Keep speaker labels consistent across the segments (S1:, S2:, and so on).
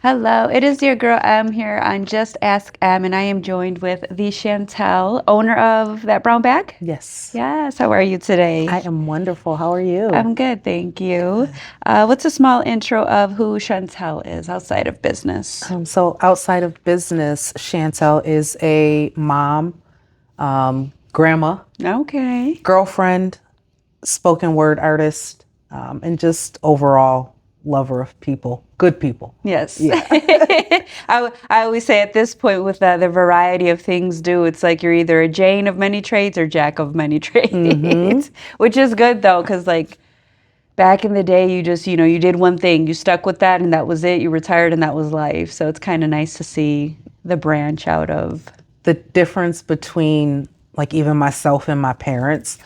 S1: Hello, it is your girl M here on Just Ask M, and I am joined with the Shantelle, owner of that brown bag.
S2: Yes,
S1: Yes, how are you today?
S2: I am wonderful. How are you?
S1: I'm good, thank you. What's a small intro of who Shantelle is outside of business?
S2: So, outside of business, Chantel is a mom, grandma,
S1: Okay.
S2: girlfriend, spoken word artist, and just overall lover of people, good people.
S1: Yes.
S2: Yeah.
S1: I always say at this point with the variety of things do, it's like you're either a Jane of many trades or Jack of many trades, which is good though, because like back in the day, you just, you did one thing, you stuck with that, and that was it. You retired, and that was life. So it's kind of nice to see the branch out of.
S2: The difference between like even myself and my parents,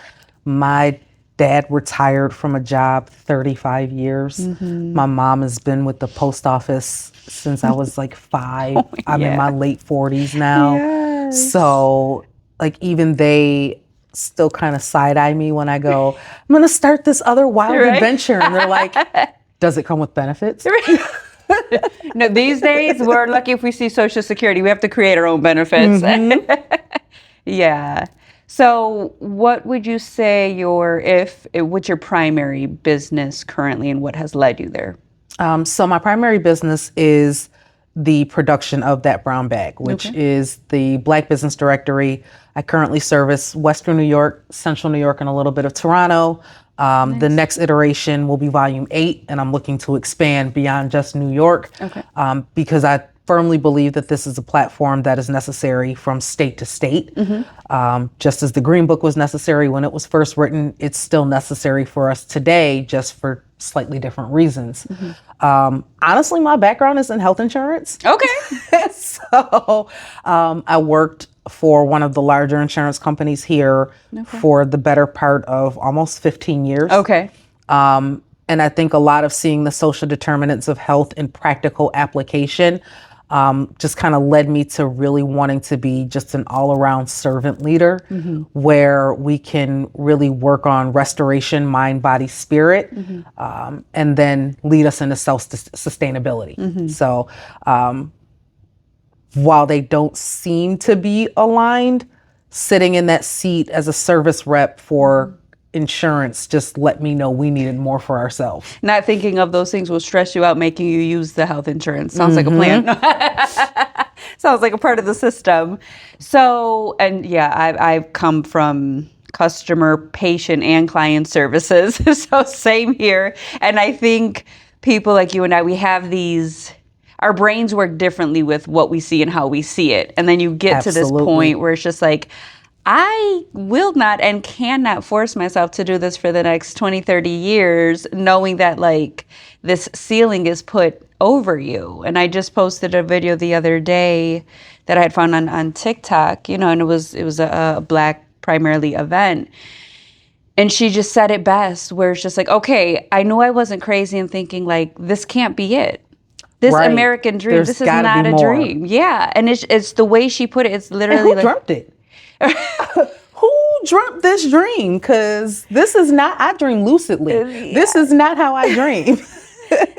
S2: my dad retired from a job 35 years. My mom has been with the post office since I was like 5. I'm in
S1: Yeah.
S2: my late 40s now.
S1: Yes.
S2: So like even they still kind of side eye me when I go, I'm going to start this other wild
S1: Right.
S2: adventure. And they're like, does it come with benefits?
S1: No, these days we're lucky if we see Social Security. We have to create our own benefits. Yeah. So, what would you say what's your primary business currently, and what has led you there?
S2: So my primary business is the production of that brown bag, which
S1: Okay.
S2: is the Black Business Directory. I currently service Western New York, Central New York, and a little bit of Toronto. The
S1: Nice.
S2: next iteration will be Volume 8, and I'm looking to expand beyond just New York
S1: Okay.
S2: because I firmly believe that this is a platform that is necessary from state to state. Just as the Green Book was necessary when it was first written, it's still necessary for us today, just for slightly different reasons. Honestly, my background is in health insurance.
S1: Okay.
S2: So I worked for one of the larger insurance companies here for the better part of almost 15 years.
S1: Okay.
S2: And I think a lot of seeing the social determinants of health in practical application just kind of led me to really wanting to be just an all-around servant leader where we can really work on restoration, mind, body, spirit, and then lead us into self-sustainability. So while they don't seem to be aligned, sitting in that seat as a service rep for insurance just let me know we needed more for ourselves.
S1: Not thinking of those things will stress you out, making you use the health insurance. Sounds like a plan. Sounds like a part of the system. So, and yeah, I've come from customer, patient, and client services. So same here. And I think people like you and I, we have our brains work differently with what we see and how we see it. And then you get to this
S2: Absolutely.
S1: point where it's just like, I will not and cannot force myself to do this for the next 20, 30 years, knowing that like this ceiling is put over you. And I just posted a video the other day that I had found on TikTok, and it was a Black primarily event. And she just said it best, where it's just like, okay, I knew I wasn't crazy in thinking like, this can't be it. This
S2: Right.
S1: American dream,
S2: There's
S1: this is
S2: gotta
S1: not
S2: be
S1: a
S2: more.
S1: dream. Yeah. And it's the way she put it. It's
S2: And
S1: literally
S2: who
S1: like,
S2: dreamt it? Who dreamt this dream? Because this is not, I dream lucidly. This is not how I dream.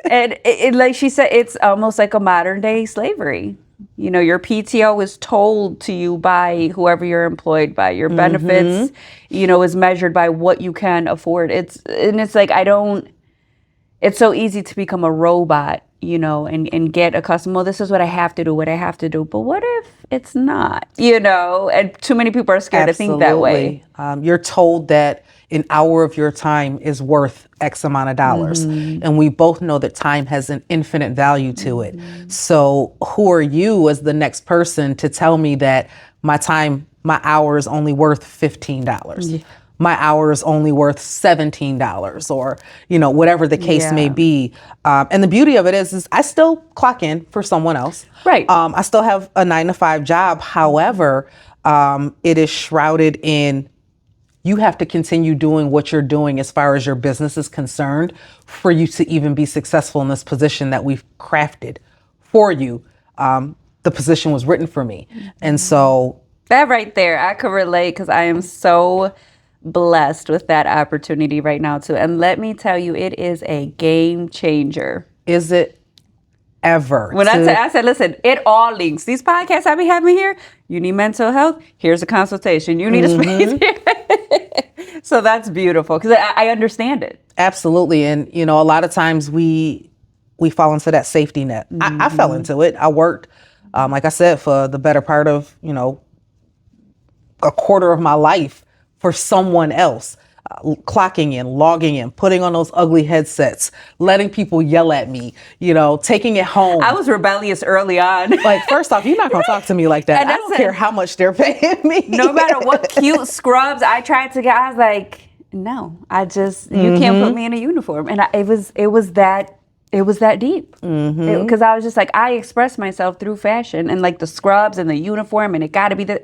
S1: and like she said, it's almost like a modern day slavery. Your PTO is told to you by whoever you're employed by. Your benefits, is measured by what you can afford. It's like, it's so easy to become a robot, and get accustomed. Well, this is what I have to do, what I have to do. But what if it's not, And too many people are scared to think that way.
S2: You're told that an hour of your time is worth X amount of dollars. And we both know that time has an infinite value to it. So who are you as the next person to tell me that my hour is only worth $15? My hour is only worth $17 or, whatever the case may be. And the beauty of it is I still clock in for someone else.
S1: Right.
S2: I still have a 9-to-5 job. However, it is shrouded in you have to continue doing what you're doing as far as your business is concerned for you to even be successful in this position that we've crafted for you. The position was written for me. And so
S1: that right there, I could relate because I am so blessed with that opportunity right now too. And let me tell you, it is a game changer.
S2: is it ever.
S1: When I said, listen, it all links. These podcasts I be having here, you need mental health, here's a consultation. You need a space. So that's beautiful because I understand it.
S2: Absolutely. And, you know, a lot of times we fall into that safety net. I fell into it. I worked, like I said, for the better part of, you know, a quarter of my life for someone else. Clocking in, logging in, putting on those ugly headsets, letting people yell at me, you know, taking it home.
S1: I was rebellious early on.
S2: Like, first off, you're not going to talk to me like that. I don't care how much they're paying me.
S1: No matter what cute scrubs I tried to get, I was like, no, you can't put me in a uniform. And it was that deep. Because I was just like, I express myself through fashion and like the scrubs and the uniform, and it got to be the.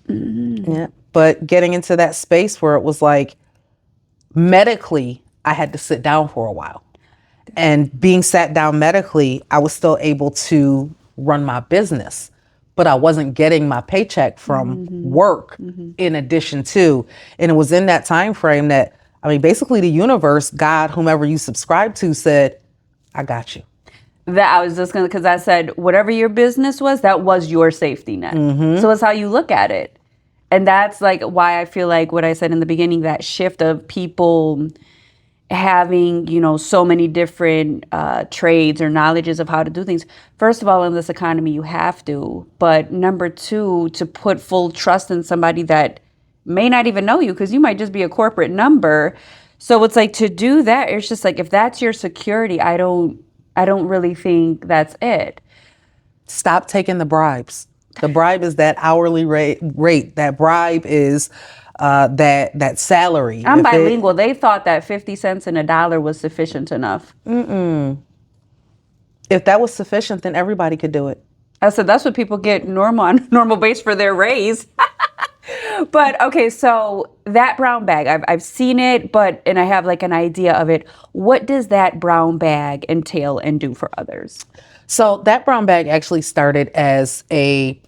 S2: Yeah. But getting into that space where it was like, medically, I had to sit down for a while. And being sat down medically, I was still able to run my business, but I wasn't getting my paycheck from work in addition to. And it was in that time frame that, I mean, basically the universe, God, whomever you subscribe to, said, I got you.
S1: That I was just going to, because I said, whatever your business was, that was your safety net. So it's how you look at it. And that's like why I feel like what I said in the beginning, that shift of people having, you know, so many different trades or knowledges of how to do things. First of all, in this economy, you have to. But number two, to put full trust in somebody that may not even know you, because you might just be a corporate number. So it's like, to do that, it's just like, if that's your security, I don't really think that's it.
S2: Stop taking the bribes. The bribe is that hourly rate. That bribe is that salary.
S1: I'm bilingual. They thought that 50 cents and $1 was sufficient enough.
S2: If that was sufficient, then everybody could do it.
S1: I said that's what people get on normal base for their raise. But okay, so that brown bag, I've seen it, and I have like an idea of it. What does that brown bag entail and do for others?
S2: So that brown bag actually started as a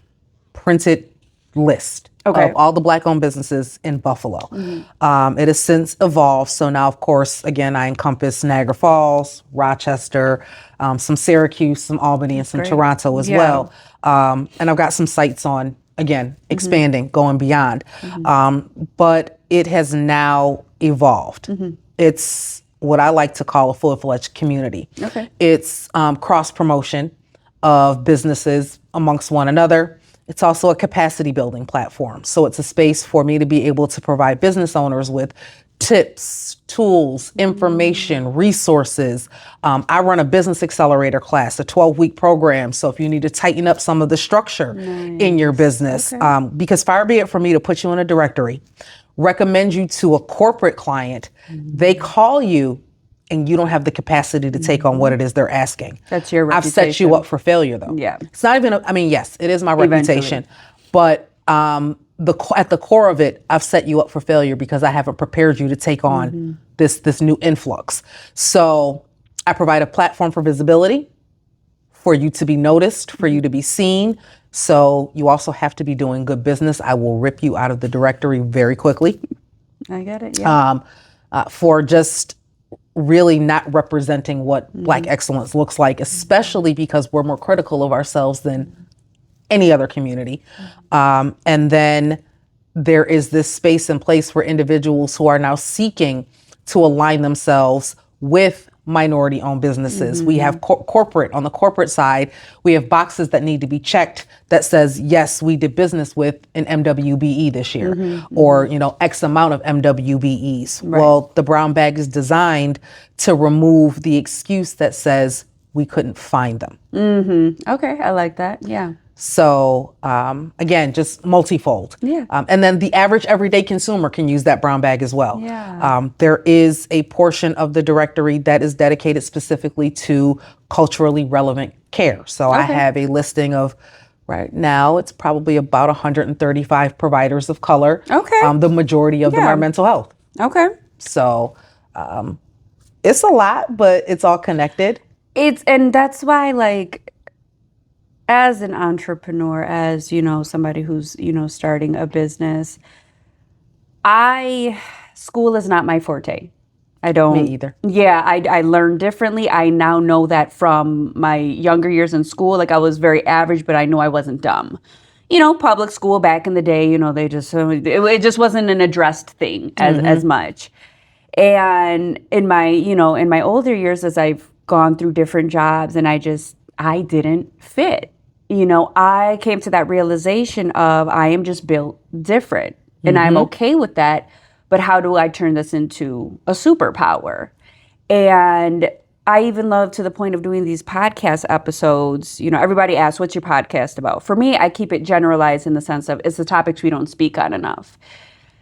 S2: printed list of all the Black-owned businesses in Buffalo. It has since evolved. So now, of course, again, I encompass Niagara Falls, Rochester, some Syracuse, some Albany, and some Toronto as well. And I've got some sites on, again, expanding, going beyond. But it has now evolved. It's what I like to call a full-fledged community. It's cross-promotion of businesses amongst one another. It's also a capacity building platform. So it's a space for me to be able to provide business owners with tips, tools, information, resources. I run a business accelerator class, a 12-week program. So if you need to tighten up some of the structure in your business, because far be it for me to put you in a directory, recommend you to a corporate client, they call you, and you don't have the capacity to take on what it is they're asking.
S1: That's your reputation.
S2: I've set you up for failure, though.
S1: Yeah.
S2: It's not even, yes, it is my reputation. But at the core of it, I've set you up for failure because I haven't prepared you to take on this new influx. So I provide a platform for visibility, for you to be noticed, for you to be seen. So you also have to be doing good business. I will rip you out of the directory very quickly.
S1: I get it, yeah.
S2: For just really not representing what Black excellence looks like, especially because we're more critical of ourselves than any other community. And then there is this space and place for individuals who are now seeking to align themselves with minority-owned businesses. We have corporate. On the corporate side, we have boxes that need to be checked that says, yes, we did business with an MWBE this year, or, you know, X amount of MWBEs. Well, the brown bag is designed to remove the excuse that says we couldn't find them.
S1: Okay, I like that. Yeah.
S2: So again, just multifold.
S1: Yeah.
S2: And then the average everyday consumer can use that brown bag as well.
S1: Yeah.
S2: There is a portion of the directory that is dedicated specifically to culturally relevant care. So I have a listing of, right now, it's probably about 135 providers of color. The majority of them are mental health. So it's a lot, but it's all connected.
S1: And that's why, like, as an entrepreneur, as, you know, somebody who's, you know, starting a business, school is not my forte. I
S2: Me
S1: don't.
S2: either.
S1: Yeah, I learned differently. I now know that from my younger years in school. Like I was very average, but I knew I wasn't dumb. Public school back in the day, they just it just wasn't an addressed thing as much. And in my older years, as I've gone through different jobs, and I didn't fit. I came to that realization of I am just built different, and I'm okay with that. But how do I turn this into a superpower? And I even love to the point of doing these podcast episodes. Everybody asks, what's your podcast about? For me, I keep it generalized in the sense of it's the topics we don't speak on enough.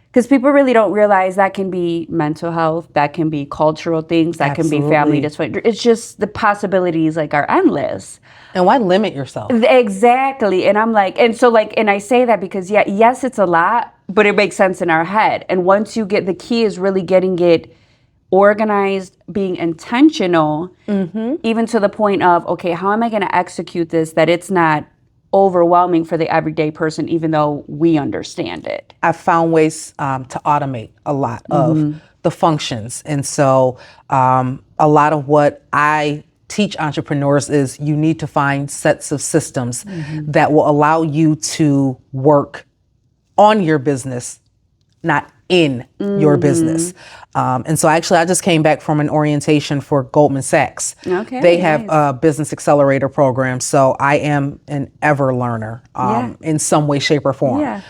S1: Because people really don't realize that can be mental health, that can be cultural things, that can be family
S2: Absolutely.
S1: dysfunction. It's just the possibilities like are endless.
S2: And why limit yourself?
S1: Exactly. And I'm like, and I say that because yes, it's a lot, but it makes sense in our head. And once you get, the key is really getting it organized, being intentional, even to the point of, okay, how am I going to execute this that it's not overwhelming for the everyday person, even though we understand it?
S2: I've found ways to automate a lot of the functions. And so a lot of what I teach entrepreneurs is you need to find sets of systems that will allow you to work on your business, not in your business. And so actually, I just came back from an orientation for Goldman Sachs.
S1: Okay,
S2: They have
S1: nice.
S2: a business accelerator program. So I am an ever learner in some way, shape, or form.
S1: Yeah.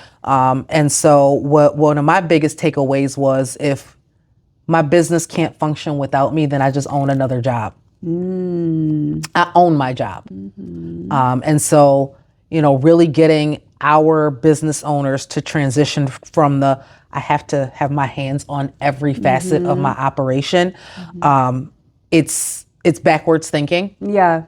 S2: And so one of my biggest takeaways was if my business can't function without me, then I just own another job. I own my job. And so, really getting our business owners to transition from I have to have my hands on every facet of my operation. It's backwards thinking.
S1: Yeah.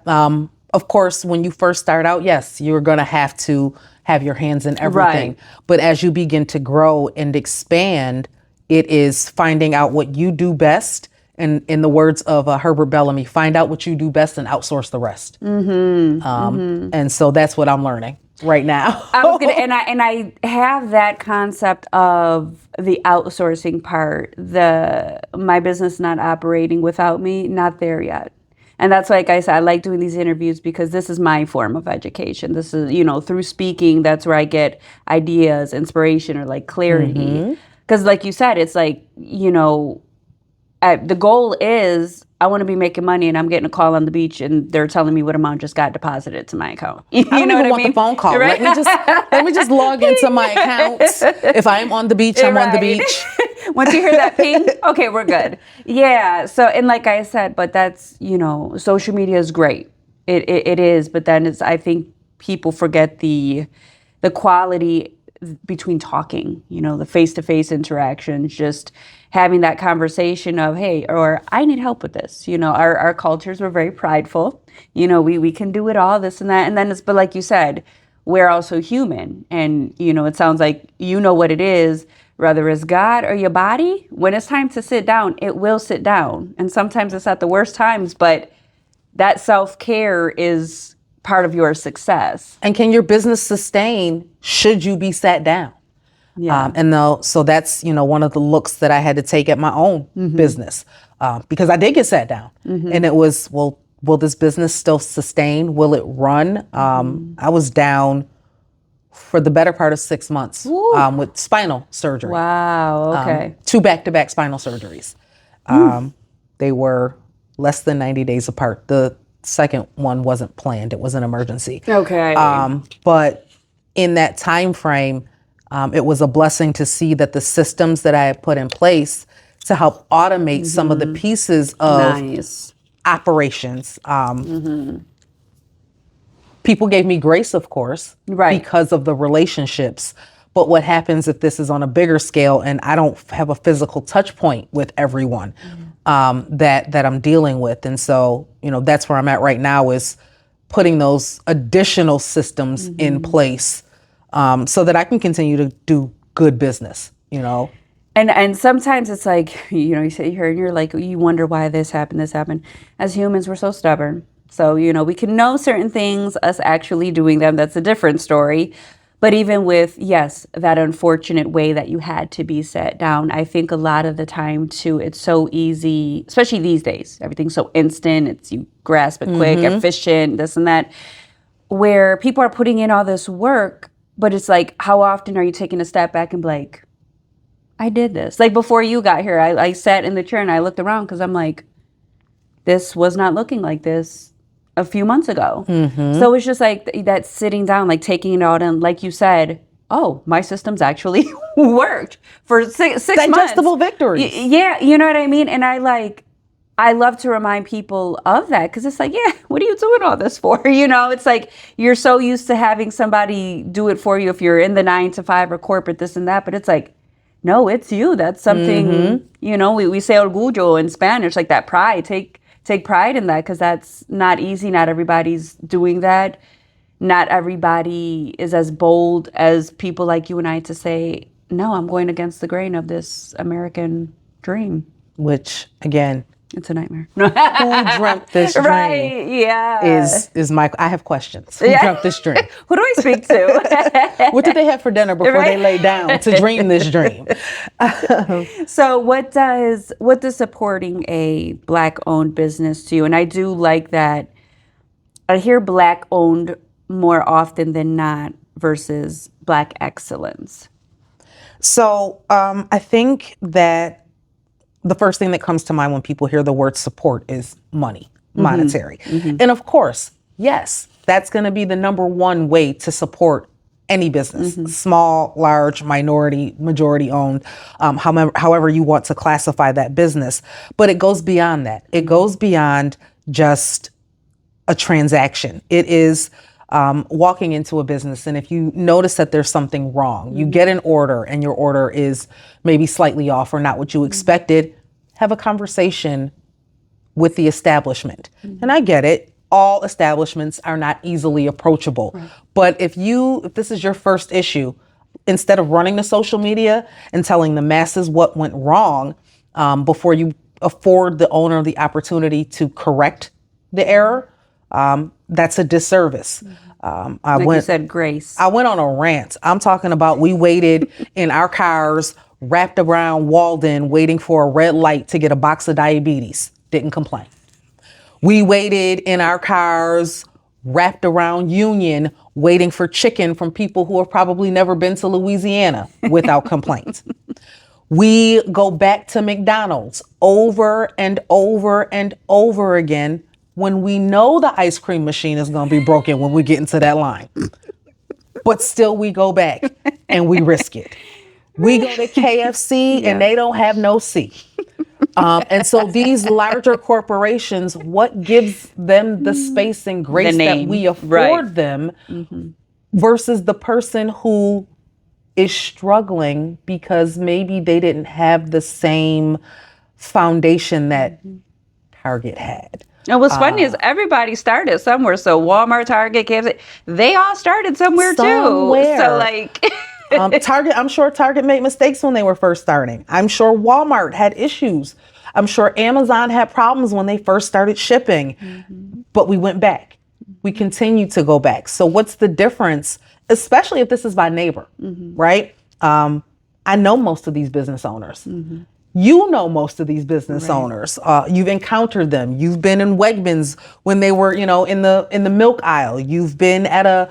S2: Of course, when you first start out, yes, you're going to have to have your hands in everything.
S1: Right.
S2: But as you begin to grow and expand, it is finding out what you do best. And in the words of Herbert Bellamy, find out what you do best and outsource the rest. And so that's what I'm learning right now.
S1: I was gonna, and I have that concept of the outsourcing part, my business not operating without me, not there yet. And that's like I said, I like doing these interviews because this is my form of education. This is, through speaking, that's where I get ideas, inspiration, or like clarity. Because like you said, it's like, the goal is I want to be making money, and I'm getting a call on the beach, and they're telling me what amount just got deposited to my account.
S2: I don't even want the phone call.
S1: Right?
S2: Let me just log into my account. If I'm on the beach, I'm on the beach.
S1: Once you hear that ping, okay, we're good. Yeah. So, and like I said, but that's, social media is great. It is, but then I think people forget the quality between talking, the face-to-face interactions, just having that conversation of, hey, or I need help with this. Our cultures were very prideful. We can do it all, this and that. And then but like you said, we're also human. And, it sounds like what it is, whether it's God or your body. When it's time to sit down, it will sit down. And sometimes it's at the worst times, but that self-care is part of your success.
S2: And can your business sustain should you be sat down?
S1: Yeah.
S2: So that's, one of the looks that I had to take at my own business because I did get sat down and it was, well, will this business still sustain? Will it run? I was down for the better part of 6 months with spinal surgery.
S1: Wow. Okay.
S2: 2 back-to-back spinal surgeries. They were less than 90 days apart. The second one wasn't planned. It was an emergency.
S1: Okay.
S2: But in that time frame, it was a blessing to see that the systems that I had put in place to help automate some of the pieces of
S1: Nice.
S2: operations. People gave me grace, of course,
S1: Right.
S2: because of the relationships. But what happens if this is on a bigger scale and I don't have a physical touch point with everyone that I'm dealing with? And so, that's where I'm at right now is putting those additional systems in place so that I can continue to do good business,
S1: And sometimes it's like, you sit here and you're like, you wonder why this happened. As humans, we're so stubborn. So, we can know certain things, us actually doing them, that's a different story. But even with, yes, that unfortunate way that you had to be set down, I think a lot of the time too, it's so easy, especially these days. Everything's so instant. It's you grasp it quick, efficient, this and that, where people are putting in all this work, but it's like, how often are you taking a step back and be like, I did this? Like before you got here, I sat in the chair and I looked around because I'm like, this was not looking like this a few months ago. So it's just like that sitting down, like taking it out, and like you said, oh, my system's actually worked for six months.
S2: Digestible victories.
S1: Yeah, you know what I mean? And I love to remind people of that because it's like, yeah, what are you doing all this for? You know, it's like you're so used to having somebody do it for you if you're in the 9 to 5 or corporate, this and that. But it's like, no, it's you. That's something, you know, we say orgullo in Spanish, like that pride. Take pride in that because that's not easy. Not everybody's doing that. Not everybody is as bold as people like you and I to say, no, I'm going against the grain of this American dream.
S2: Which, again,
S1: it's a nightmare.
S2: Who dreamt this dream?
S1: Right, yeah.
S2: Is my, I have questions. Who dreamt this dream?
S1: Who do I speak to?
S2: What did they have for dinner before they lay down to dream this dream?
S1: So what does supporting a Black-owned business to you? And I do like that. I hear Black-owned more often than not versus Black excellence.
S2: So I think that the first thing that comes to mind when people hear the word support is money, monetary. And of course, yes, that's going to be the number one way to support any business, small, large, minority, majority owned, however you want to classify that business. But it goes beyond that. It goes beyond just a transaction. It is walking into a business, and if you notice that there's something wrong, you get an order and your order is maybe slightly off or not what you expected, have a conversation with the establishment. And I get it. All establishments are not easily approachable. But if this is your first issue, instead of running to social media and telling the masses what went wrong before you afford the owner the opportunity to correct the error, that's a disservice.
S1: You said grace.
S2: I went on a rant. I'm talking about we waited in our cars wrapped around Walden waiting for a red light to get a box of diabetes. Didn't complain. We waited in our cars wrapped around Union waiting for chicken from people who have probably never been to Louisiana without complaint. We go back to McDonald's over and over and over again when we know the ice cream machine is going to be broken when we get into that line. But still we go back and we risk it. We go to KFC and they don't have no C. And so these larger corporations, what gives them the space and grace that we afford them versus the person who is struggling because maybe they didn't have the same foundation that Target had.
S1: And what's funny is everybody started somewhere. So Walmart, Target, KFC, they all started somewhere too. So like...
S2: Target, I'm sure Target made mistakes when they were first starting. I'm sure Walmart had issues. I'm sure Amazon had problems when they first started shipping, but we went back. We continue to go back. So what's the difference, especially if this is by neighbor, right? I know most of these business owners. You know most of these business owners. You've encountered them. You've been in Wegmans when they were, in the milk aisle. You've been at a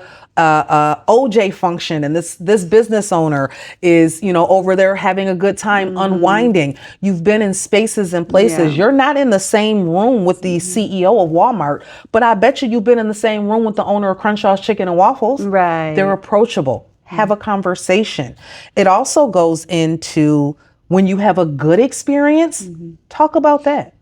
S2: OJ function, and this business owner is, over there having a good time unwinding. You've been in spaces and places. You're not in the same room with the CEO of Walmart, but I bet you've been in the same room with the owner of Crenshaw's Chicken and Waffles. Right. They're approachable. Have a conversation. It also goes into when you have a good experience, talk about that.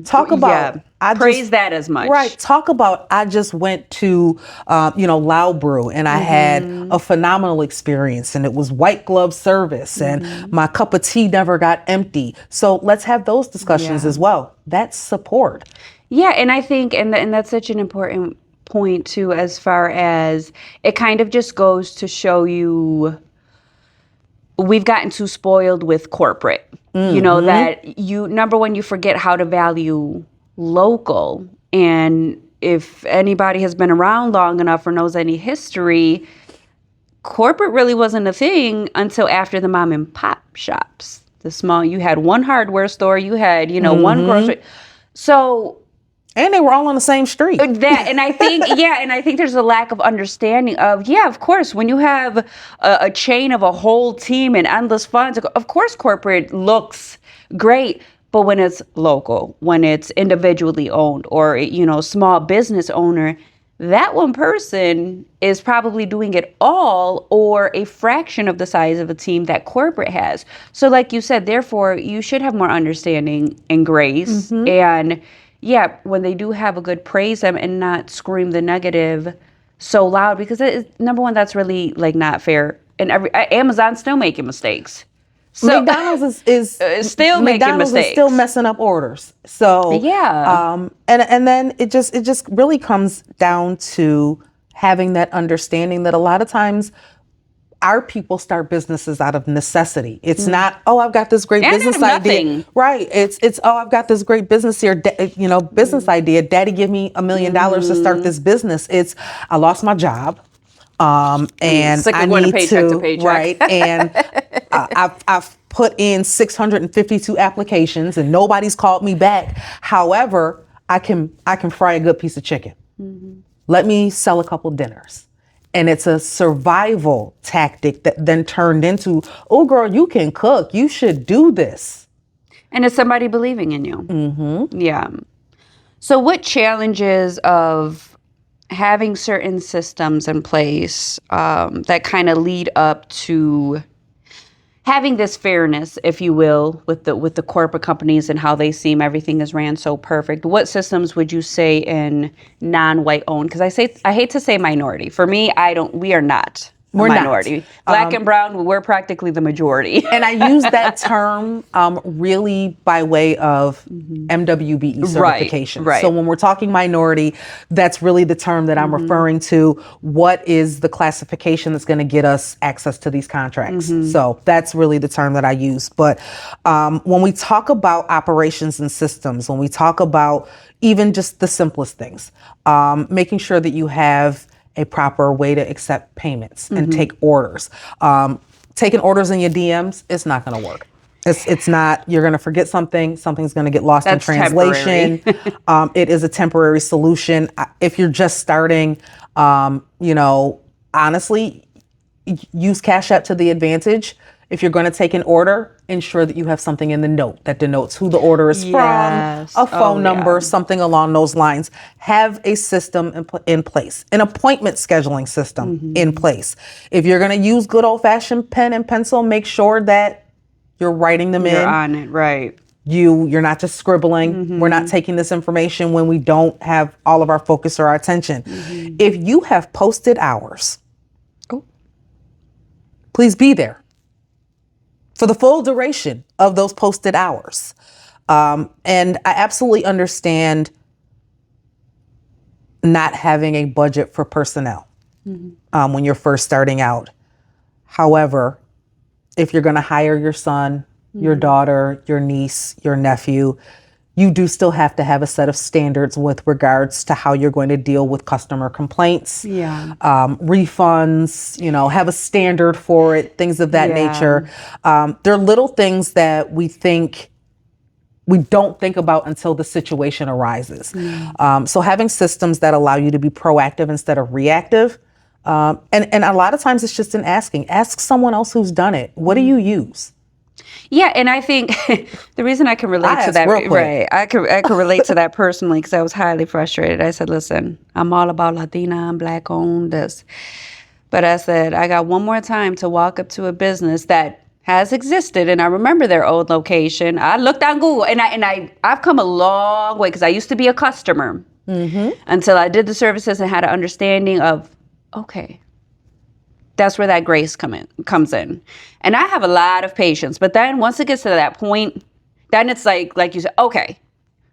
S2: Talk about,
S1: praise that as much.
S2: Right. Talk about, I just went to, Loud Brew and I had a phenomenal experience and it was white glove service and my cup of tea never got empty. So let's have those discussions as well. That's support.
S1: Yeah. And I think, and that's such an important point too, as far as it kind of just goes to show you, we've gotten too spoiled with corporate, that number one, you forget how to value local. And if anybody has been around long enough or knows any history, corporate really wasn't a thing until after the mom and pop shops. The small, you had one hardware store, you had, one grocery. So
S2: And they were all on the same street.
S1: and I think, and I think there's a lack of understanding of, of course, when you have a chain of a whole team and endless funds, of course, corporate looks great. But when it's local, when it's individually owned or, small business owner, that one person is probably doing it all or a fraction of the size of a team that corporate has. So like you said, therefore, you should have more understanding and grace. And when they do have a good, praise them and not scream the negative so loud, because number one, that's really like not fair. And Amazon's still making mistakes. So
S2: McDonald's is
S1: still making mistakes.
S2: Is still messing up orders. So and then it just really comes down to having that understanding that a lot of times our people start businesses out of necessity. It's not, I've got this great business idea. Right. It's I've got this great business here, business idea. Daddy give me $1 million to start this business. It's I lost my job. And
S1: sick of
S2: I
S1: going
S2: need
S1: paycheck to paycheck.
S2: Right. And I've put in 652 applications and nobody's called me back. However, I can fry a good piece of chicken. Let me sell a couple dinners. And it's a survival tactic that then turned into, oh girl, you can cook. You should do this.
S1: And it's somebody believing in you. Yeah. So what challenges of having certain systems in place that kind of lead up to having this fairness, if you will, with the corporate companies and how they seem everything is ran so perfect? What systems would you say in non-white owned? Because I hate to say minority. For me, we are not. We're minority. Not. Black and brown, we're practically the majority.
S2: And I use that term really by way of MWBE certification.
S1: Right.
S2: So when we're talking minority, that's really the term that I'm referring to. What is the classification that's going to get us access to these contracts? So that's really the term that I use. But when we talk about operations and systems, when we talk about even just the simplest things, making sure that you have a proper way to accept payments and take orders. Taking orders in your DMs, it's not going to work. It's not, you're going to forget something's going to get lost in translation. It is a temporary solution. If you're just starting, honestly, use Cash App to the advantage. If you're going to take an order, ensure that you have something in the note that denotes who the order is from, a phone number, something along those lines. Have a system in place, an appointment scheduling system in place. If you're going to use good old-fashioned pen and pencil, make sure that you're writing them in.
S1: You're on it, right.
S2: You're not just scribbling. We're not taking this information when we don't have all of our focus or our attention. If you have posted hours, please be there for the full duration of those posted hours. And I absolutely understand not having a budget for personnel when you're first starting out. However, if you're going to hire your son, your daughter, your niece, your nephew, you do still have to have a set of standards with regards to how you're going to deal with customer complaints, refunds, have a standard for it, things of that nature. There are little things that we don't think about until the situation arises. So having systems that allow you to be proactive instead of reactive. And a lot of times it's just in asking. Ask someone else who's done it. What do you use?
S1: Yeah, and I think the reason I can relate to that, right? I could relate to that personally because I was highly frustrated. I said, "Listen, I'm all about Latina, I'm Black owned, this," but I said I got one more time to walk up to a business that has existed, and I remember their old location. I looked on Google, and I've come a long way because I used to be a customer until I did the services and had an understanding of okay. That's where that grace comes in. And I have a lot of patience. But then once it gets to that point, then it's like you said, okay,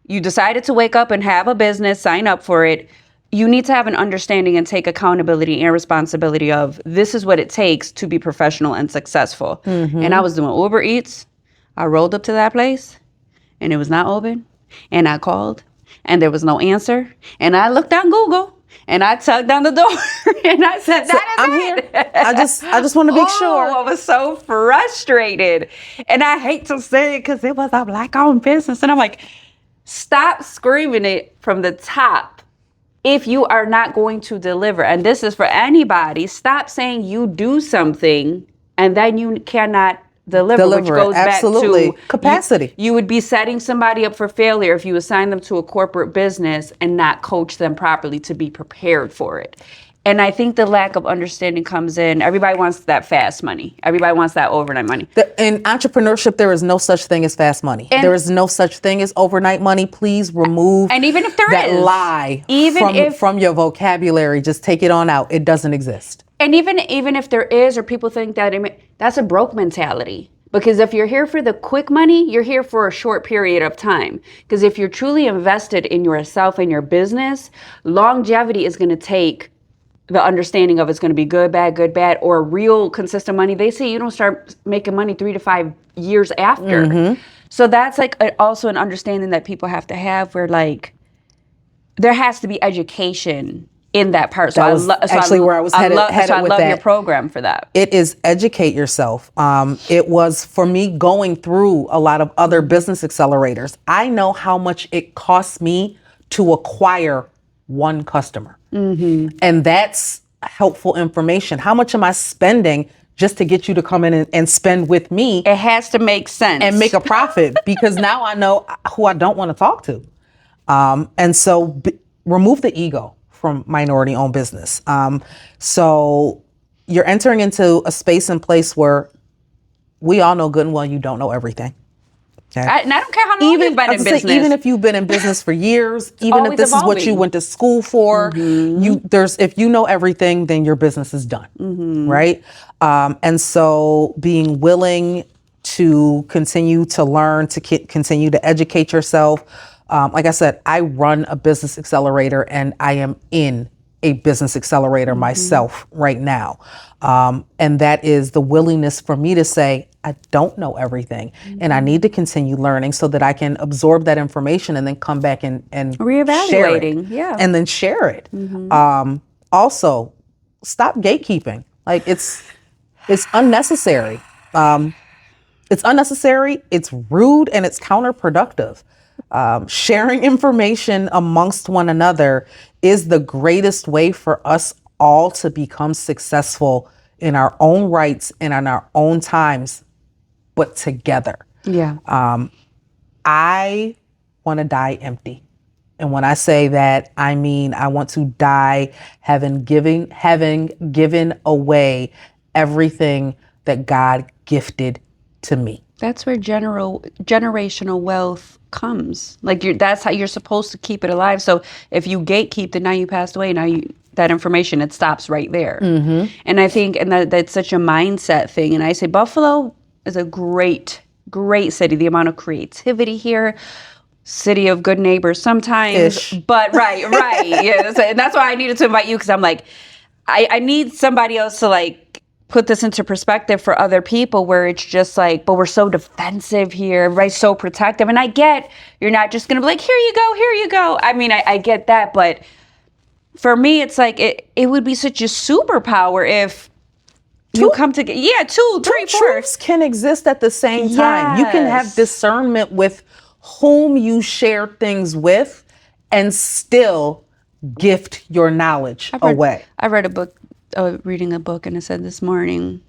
S1: you decided to wake up and have a business, sign up for it. You need to have an understanding and take accountability and responsibility of this is what it takes to be professional and successful. And I was doing Uber Eats. I rolled up to that place and it was not open. And I called and there was no answer. And I looked on Google And I tugged on the door and I said,
S2: So
S1: that is
S2: I'm
S1: it.
S2: here. I just want to be sure.
S1: I was so frustrated. And I hate to say it because it was a Black-owned business. And I'm like, stop screaming it from the top if you are not going to deliver. And this is for anybody. Stop saying you do something and then you cannot deliver, which goes
S2: Absolutely.
S1: back to
S2: capacity.
S1: You would be setting somebody up for failure if you assign them to a corporate business and not coach them properly to be prepared for it. And I think the lack of understanding comes in. Everybody wants that fast money. Everybody wants that overnight money.
S2: In entrepreneurship, there is no such thing as fast money. There is no such thing as overnight money. Please remove
S1: and even if there
S2: that
S1: is,
S2: lie from your vocabulary. Just take it on out. It doesn't exist.
S1: And even if there is, or people think that that's a broke mentality. Because if you're here for the quick money, you're here for a short period of time. Because if you're truly invested in yourself and your business, longevity is going to take the understanding of it's going to be good, bad, or real consistent money. They say you don't start making money 3 to 5 years after. Mm-hmm. So that's like also an understanding that people have to have where like there has to be education in that part.
S2: So that was actually where I was headed with that.
S1: So I love your program for that.
S2: It is educate yourself. It was for me going through a lot of other business accelerators. I know how much it costs me to acquire one customer. Mm-hmm. And that's helpful information. How much am I spending just to get you to come in and spend with me?
S1: It has to make sense.
S2: And make a profit because now I know who I don't want to talk to. And so remove the ego from minority-owned business. So you're entering into a space and place where we all know good and well you don't know everything. Okay?
S1: And I don't care how long you've been in business.
S2: Even if you've been in business for years, even if this is what you went to school for, if you know everything, then your business is done, right? And so being willing to continue to learn, to continue to educate yourself. Like I said, I run a business accelerator and I am in a business accelerator myself right now. And that is the willingness for me to say, I don't know everything and I need to continue learning so that I can absorb that information and then come back and
S1: reevaluating,
S2: and then share it. Also, stop gatekeeping. Like it's unnecessary. It's unnecessary, it's rude, and it's counterproductive. Sharing information amongst one another is the greatest way for us all to become successful in our own rights and in our own times, but together.
S1: Yeah.
S2: I want to die empty. And when I say that, I mean I want to die having given away everything that God gifted to me.
S1: That's where generational wealth comes. Like that's how you're supposed to keep it alive. So if you gatekeep, then now you passed away. Now that information, it stops right there. Mm-hmm. And I think, that's such a mindset thing. And I say Buffalo is a great city. The amount of creativity here, city of good neighbors sometimes. But right. Yeah. And that's why I needed to invite you because I'm like, I need somebody else to like put this into perspective for other people where it's just like, but we're so defensive here, everybody's so protective. And I get you're not just going to be like, here you go. I mean, I get that. But for me, it's like it would be such a superpower if you come together. Yeah, two, three, four.
S2: Truths can exist at the same time. You can have discernment with whom you share things with and still gift your knowledge away.
S1: I read a book. Reading a book, and it said this morning,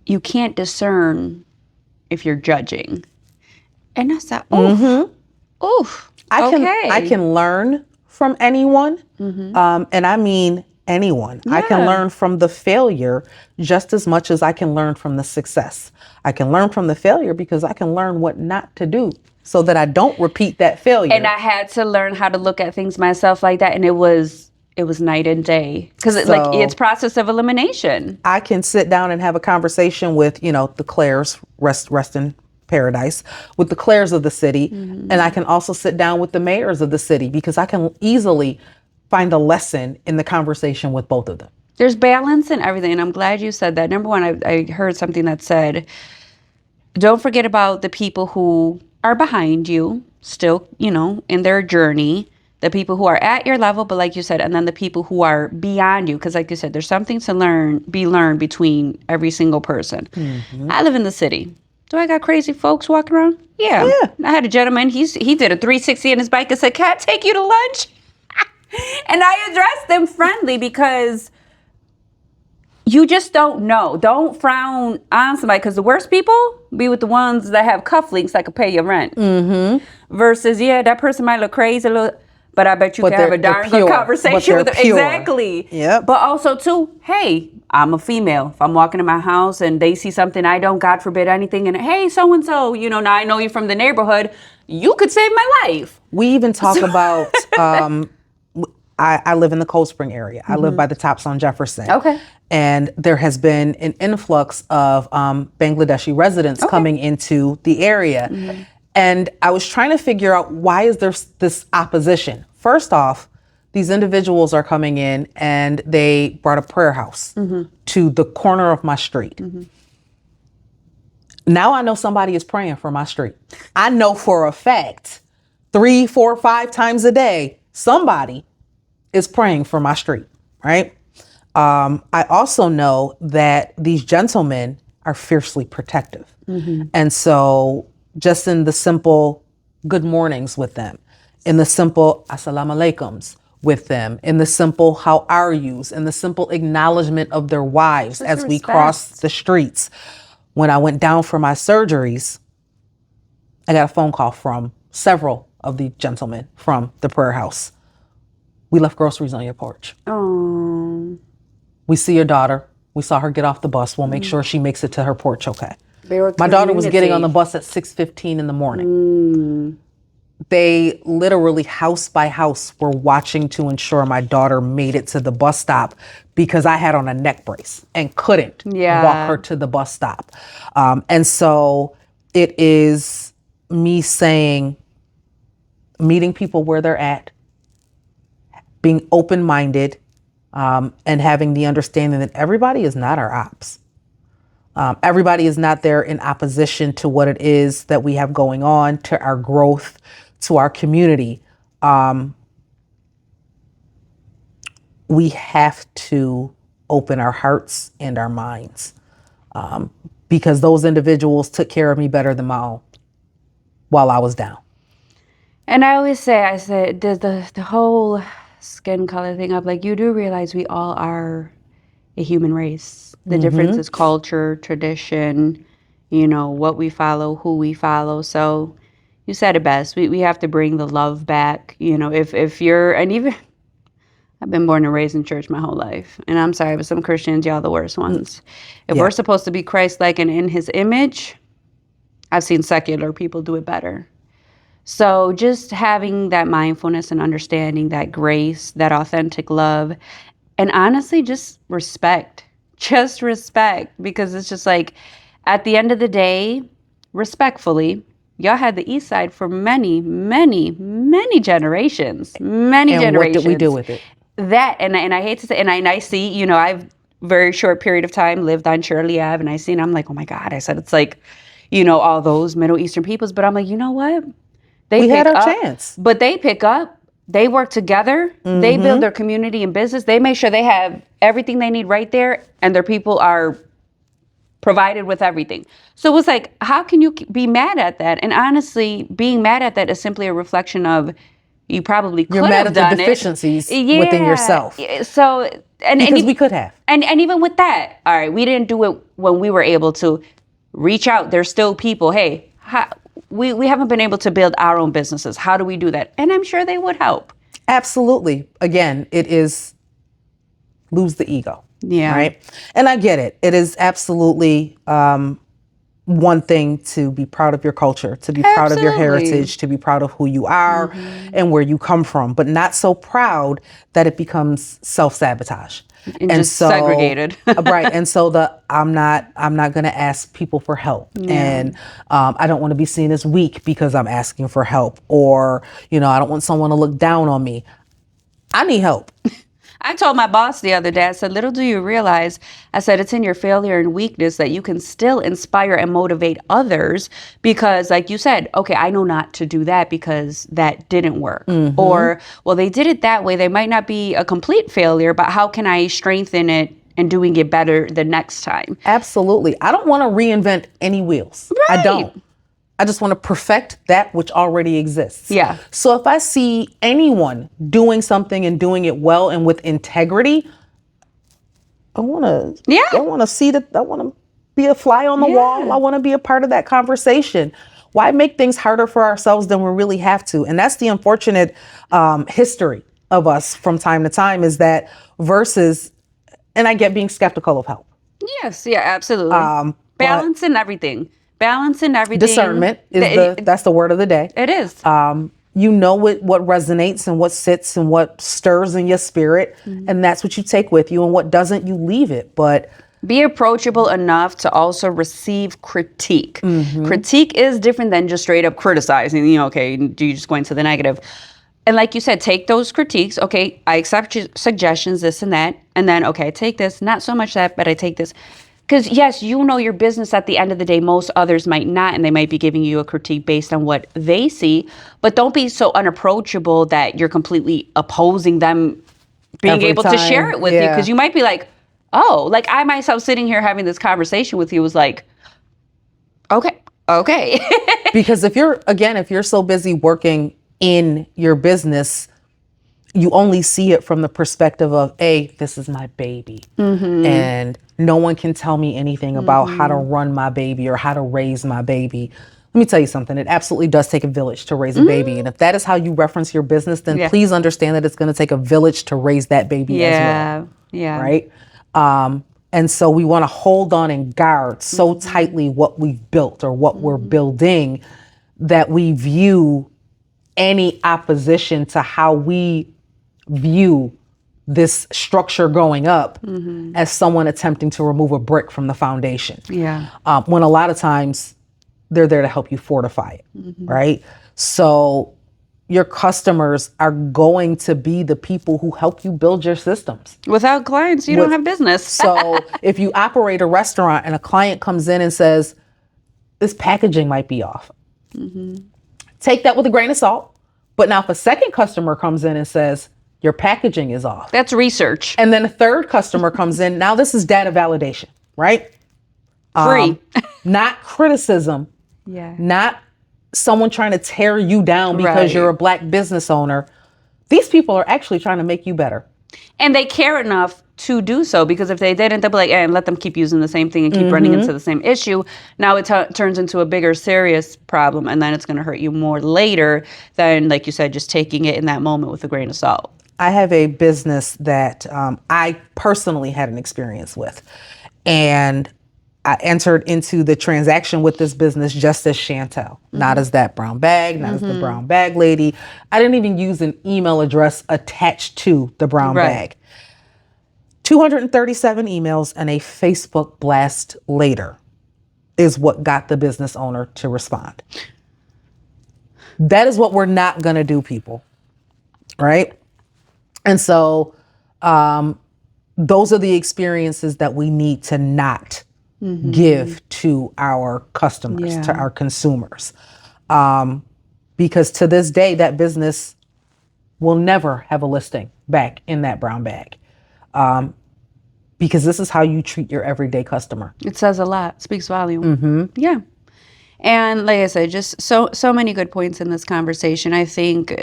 S1: you can't discern if you're judging. And I said, oof.
S2: I can learn from anyone, and I mean anyone. Yeah. I can learn from the failure just as much as I can learn from the success. I can learn from the failure because I can learn what not to do so that I don't repeat that failure.
S1: And I had to learn how to look at things myself like that, and it was night and day because it's process of elimination.
S2: I can sit down and have a conversation with, the Claires, rest in paradise, with the Claires of the city. Mm-hmm. And I can also sit down with the mayors of the city because I can easily find a lesson in the conversation with both of them.
S1: There's balance in everything. And I'm glad you said that. Number one, I heard something that said, don't forget about the people who are behind you still, in their journey. the people who are at your level, but like you said, and then the people who are beyond you. Because like you said, there's something to be learned between every single person. I live in the city. Do I got crazy folks walking around? Yeah. I had a gentleman, he did a 360 on his bike and said, can I take you to lunch? And I addressed them friendly because you just don't know. Don't frown on somebody, because the worst people be with the ones that have cufflinks that could pay your rent. Versus, that person might look crazy, but I bet you can have a darn good conversation with them. Exactly.
S2: Yep.
S1: But also, too, hey, I'm a female. If I'm walking in my house and they see something I don't, God forbid anything, and hey, so-and-so, now I know you from the neighborhood, you could save my life.
S2: We even talk about, I live in the Cold Spring area. I live by the Tops on Jefferson.
S1: Okay.
S2: And there has been an influx of Bangladeshi residents coming into the area. And I was trying to figure out, why is there this opposition? First off, these individuals are coming in and they brought a prayer house to the corner of my street. Now I know somebody is praying for my street. I know for a fact 3, 4, 5 times a day, somebody is praying for my street, right? I also know that these gentlemen are fiercely protective. And so just in the simple good mornings with them, in the simple assalamu alaikums with them, in the simple how are yous, in the simple acknowledgement of their wives as we cross the streets. When I went down for my surgeries, I got a phone call from several of the gentlemen from the prayer house. We left groceries on your porch.
S1: Oh.
S2: We see your daughter. We saw her get off the bus. We'll make sure she makes it to her porch okay. My daughter was getting on the bus at 6:15 in the morning. They literally, house by house, were watching to ensure my daughter made it to the bus stop, because I had on a neck brace and couldn't walk her to the bus stop. And so it is me saying, meeting people where they're at, being open-minded, and having the understanding that everybody is not our ops. Everybody is not there in opposition to what it is that we have going on, to our growth, to our community. We have to open our hearts and our minds, because those individuals took care of me better than my own while I was down.
S1: And I said, the whole skin color thing of, like, you do realize we all are a human race. The difference is culture, tradition, what we follow, who we follow. So you said it best. We have to bring the love back. If you're, and even, I've been born and raised in church my whole life. And I'm sorry, but some Christians, y'all the worst ones. If we're supposed to be Christ-like and in his image, I've seen secular people do it better. So just having that mindfulness and understanding, that grace, that authentic love, and honestly, just respect. Just respect. Because it's just like, at the end of the day, respectfully, y'all had the East Side for many, many, many generations. Many generations.
S2: What did we do with it?
S1: That, and I hate to say, and I see, I've very short period of time lived on Shirley Ave, and I see, and I'm like, oh my God, I said, it's like, all those Middle Eastern peoples. But I'm like, you know what?
S2: We had our chance.
S1: But they pick up. They work together. They build their community and business. They make sure they have everything they need right there, and their people are provided with everything. So it was like, how can you be mad at that? And honestly, being mad at that is simply a reflection of, you probably could have done it. You're mad at the
S2: deficiencies within yourself.
S1: So,
S2: because we could have.
S1: And even with that, all right, we didn't do it when we were able to reach out. There's still people, hey, we haven't been able to build our own businesses. How do we do that? And I'm sure they would help.
S2: Absolutely. Again, it is lose the ego.
S1: Yeah.
S2: Right. And I get it. It is absolutely one thing to be proud of your culture, to be proud of your heritage, to be proud of who you are and where you come from, but not so proud that it becomes self-sabotage.
S1: And just segregated.
S2: Right. And so I'm not going to ask people for help. Yeah. And I don't want to be seen as weak because I'm asking for help, or, I don't want someone to look down on me. I need help.
S1: I told my boss the other day, I said, little do you realize, I said, it's in your failure and weakness that you can still inspire and motivate others because, like you said, okay, I know not to do that because that didn't work. Or, well, they did it that way. They might not be a complete failure, but how can I strengthen it and doing it better the next time?
S2: Absolutely. I don't want to reinvent any wheels.
S1: Right.
S2: I don't. I just want to perfect that which already exists.
S1: Yeah.
S2: So if I see anyone doing something and doing it well and with integrity, I want to see that. I want to be a fly on the wall. I want to be a part of that conversation. Why make things harder for ourselves than we really have to? And that's the unfortunate history of us from time to time is that versus, and I get being skeptical of help.
S1: Yes, yeah, absolutely. Balance in everything. Balance in everything.
S2: Discernment is that's the word of the day.
S1: It is.
S2: You know what resonates and what sits and what stirs in your spirit, and that's what you take with you, and what doesn't, you leave it. But
S1: be approachable enough to also receive critique. Critique is different than just straight up criticizing. Okay, do you just go into the negative? And like you said, take those critiques. Okay, I accept your suggestions, this and that, and then okay, I take this. Not so much that, but I take this. Because yes, you know your business at the end of the day, most others might not, and they might be giving you a critique based on what they see, but don't be so unapproachable that you're completely opposing them being
S2: Every
S1: able to
S2: time,
S1: share it with you. Because you might be like, oh, like I myself sitting here having this conversation with you was like, okay.
S2: because if you're so busy working in your business, you only see it from the perspective of, this is my baby. And no one can tell me anything about how to run my baby or how to raise my baby. Let me tell you something. It absolutely does take a village to raise a baby. And if that is how you reference your business, then please understand that it's going to take a village to raise that baby as well.
S1: Yeah.
S2: Right? And so we want to hold on and guard so tightly what we've built or what we're building that we view any opposition to how we view this structure going up as someone attempting to remove a brick from the foundation. When a lot of times they're there to help you fortify it, right? So your customers are going to be the people who help you build your systems.
S1: Without clients, you don't have business.
S2: So if you operate a restaurant and a client comes in and says, this packaging might be off, take that with a grain of salt. But now if a second customer comes in and says, your packaging is off.
S1: That's research.
S2: And then a third customer comes in. Now this is data validation, right?
S1: Free.
S2: Not criticism. Not someone trying to tear you down because you're a Black business owner. These people are actually trying to make you better.
S1: And they care enough to do so, because if they didn't, they'd be like, and let them keep using the same thing and keep running into the same issue. Now it turns into a bigger, serious problem, and then it's going to hurt you more later than, like you said, just taking it in that moment with a grain of salt.
S2: I have a business that I personally had an experience with, and I entered into the transaction with this business just as Shantelle, not as that brown bag, not as the brown bag lady. I didn't even use an email address attached to the brown bag. 237 emails and a Facebook blast later is what got the business owner to respond. That is what we're not going to do, people. Right? And so those are the experiences that we need to not give to our customers, to our consumers. Because to this day, that business will never have a listing back in that brown bag. Because this is how you treat your everyday customer.
S1: It says a lot, speaks volume. Yeah. And like I said, just so many good points in this conversation. I think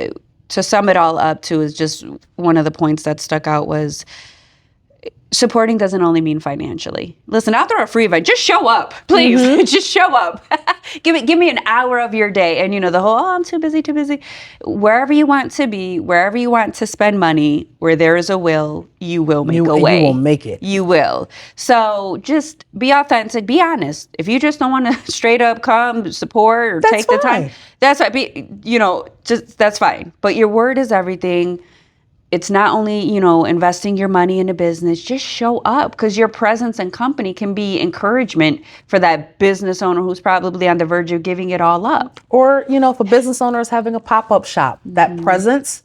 S1: to sum it all up too is just one of the points that stuck out was supporting doesn't only mean financially. Listen, I'll throw a free event. Just show up, please. Just show up. Give me an hour of your day. And the whole, I'm too busy. Wherever you want to be, wherever you want to spend money, where there is a will, you will make a way.
S2: You will make it.
S1: You will. So just be authentic, be honest. If you just don't want to straight up come support or take the time, that's fine. That's fine. But your word is everything. It's not only, investing your money in a business, just show up, because your presence and company can be encouragement for that business owner who's probably on the verge of giving it all up.
S2: Or, if a business owner is having a pop-up shop, that presence,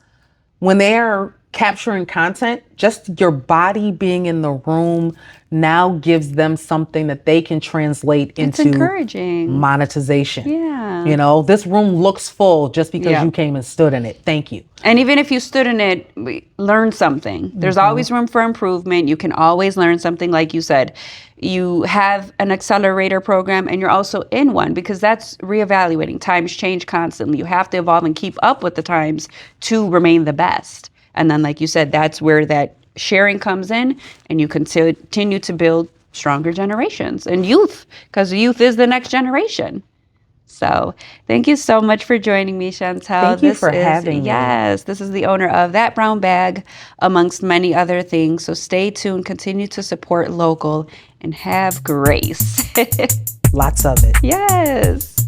S2: when they are capturing content, just your body being in the room now gives them something that they can translate
S1: It's
S2: into
S1: encouraging.
S2: monetization.
S1: Yeah.
S2: You know, this room looks full just because
S1: Yeah.
S2: you came and stood in it. Thank you.
S1: And even if you stood in it, learn something. There's always room for improvement. You can always learn something. Like you said, you have an accelerator program and you're also in one, because that's reevaluating. Times change constantly. You have to evolve and keep up with the times to remain the best. And then, like you said, that's where that sharing comes in, and you continue to build stronger generations and youth, because youth is the next generation. So thank you so much for joining me, Shantelle.
S2: Thank you for having me.
S1: Yes, this is the owner of That Brown Bag, amongst many other things. So stay tuned, continue to support local, and have grace.
S2: Lots of it.
S1: Yes.